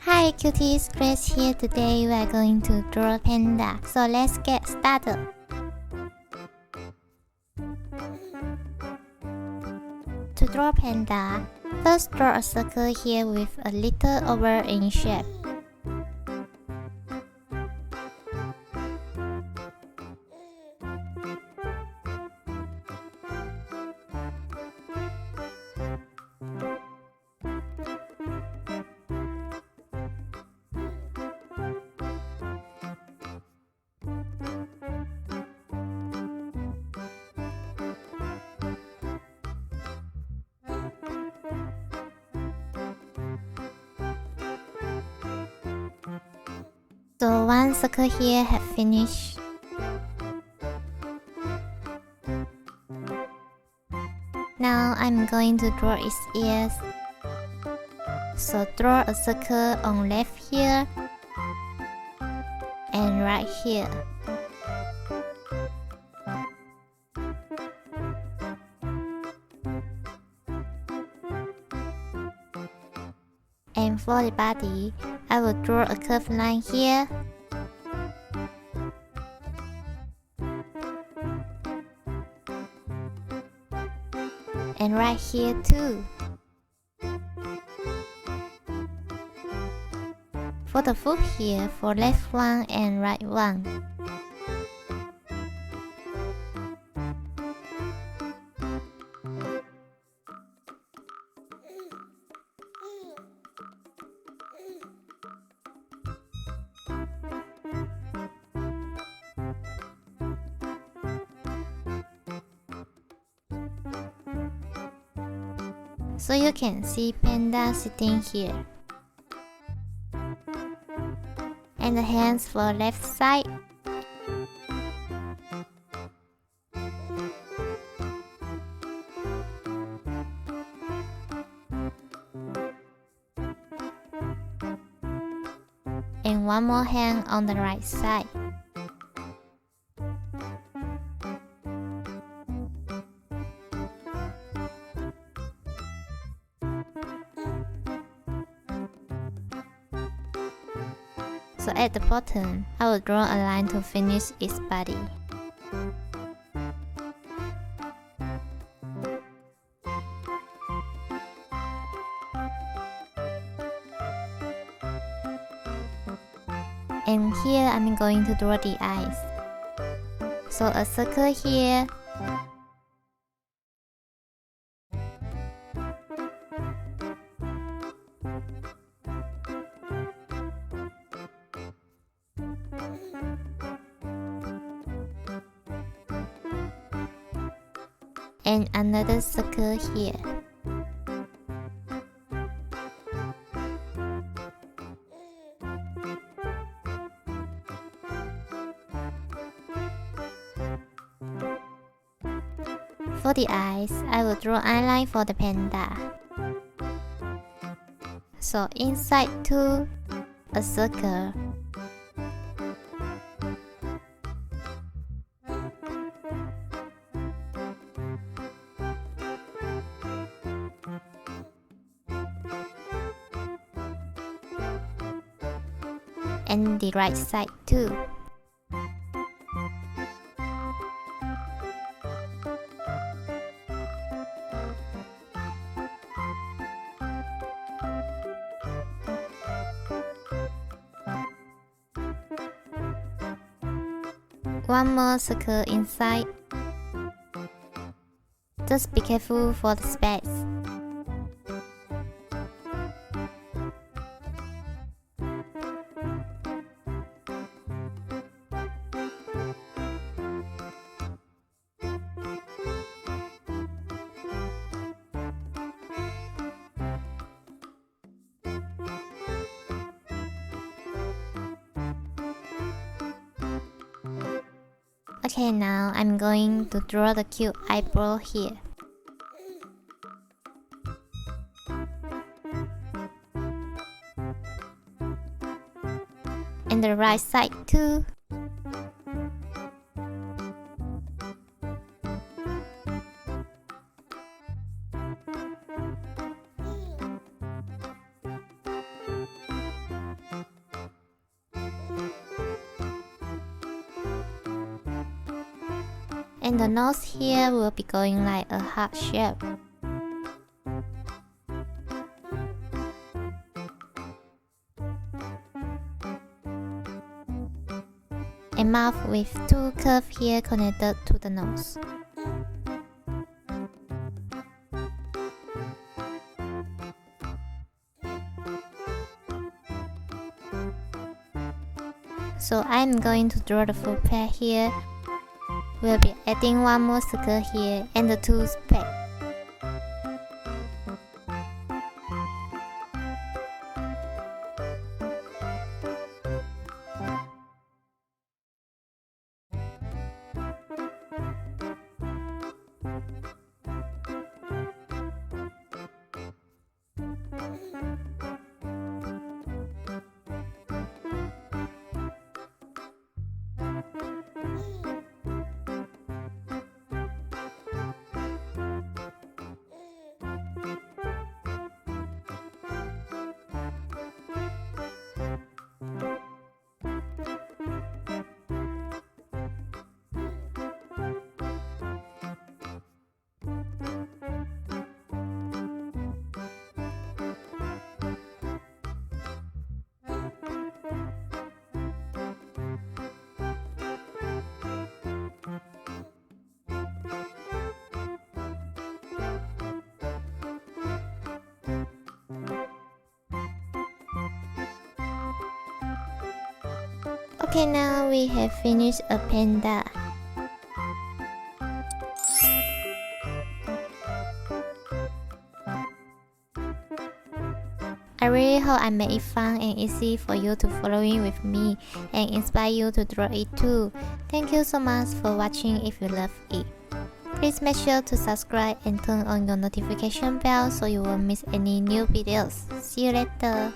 Hi cuties, Grace here. Today we are going to draw panda. So let's get started. To draw panda, first draw a circle here with a little oval in shape. So one circle here have finished. Now I'm going to draw its ears. So draw a circle on left here and right here. And for the body, I will draw a curved line here. And right here too. For the foot here, for left one and right one. So you can see panda sitting here. And the hands for left side. And one more hand on the right side. So at the bottom, I will draw a line to finish its body. And here I'm going to draw the eyes. So a circle here. And another circle here. For the eyes, I will draw eyeliner for the panda. So inside too, a circle. And the right side too. One more circle inside. Just be careful for the space. Okay, now I'm going to draw the cute eyebrow here. And the right side too. And the nose here will be going like a heart shape. A mouth with two curves here connected to the nose. So I'm going to draw the full pair here. We'll be adding one more circle here and the two specks. Okay, now we have finished a panda. I really hope I made it fun and easy for you to following with me and inspire you to draw it too. Thank you so much for watching. If you love it, please make sure to subscribe and turn on your notification bell so you won't miss any new videos. See you later.